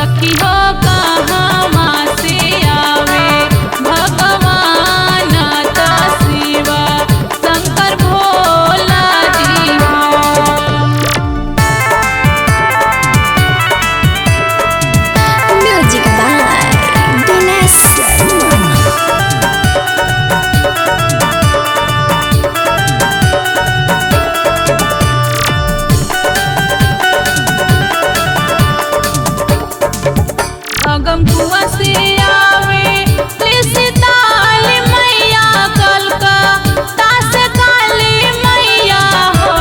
सखी हो कहाँ से आवे भगवान त शिवा शंकर भोला जी हो। म्यूजिक बाय दिनेश अगम कुआं से आवे सीताल मैया कलकत्ता से काली मैया हो।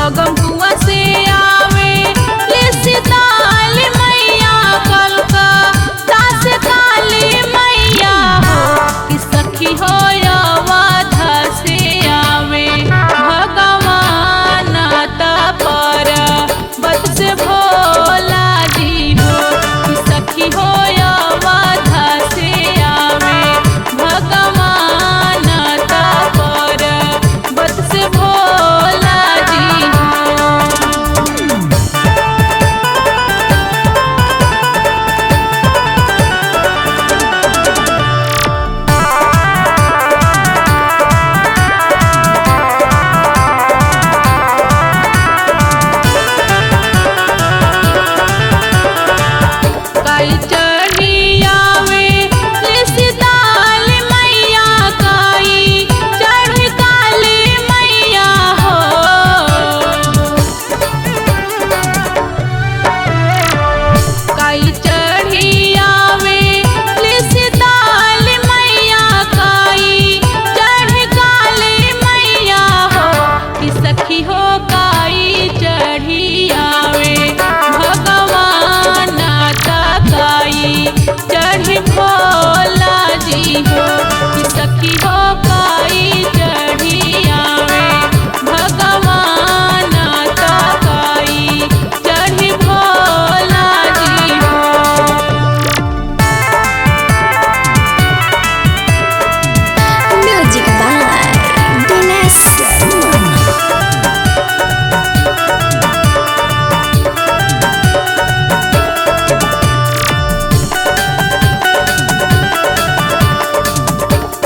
अगम कुआं से आवे सीताल मैया कलकत्ता से काली मैया हो। कि सखी हो अवध से आवे भगवान त पर बत से भोला जी हो। कि सखी हो अवध से आवे भगवान त पर बत से भोला जी हो। काई चढ़ी आवे सीताल मैया काई चढ़ काली मैया हो। काई चढ़ी आवे सीताल मैया काई चढ़ काली मैया हो। कि सखी हो काई चढ़ी आवे भगवान काई चढ़ी भोला जी हो। कि सखी हो काई चढ़ी आवे भगवान काई चढ़ी भोला जी हो। म्यूजिक बाय दिनेश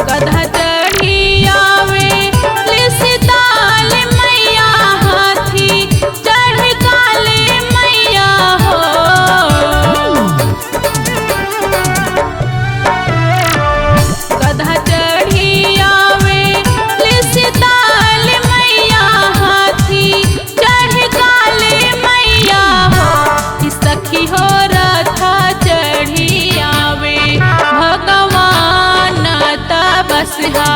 गधा चढ़ी आवे सीताल मैया हाथी चढ़ काली मैया हो। गधा चढ़ी आवे सीताल मैया हाथी चढ़ काली मैया हो। कि सखी हो रथा चढ़ी आवे भगवान त बसहा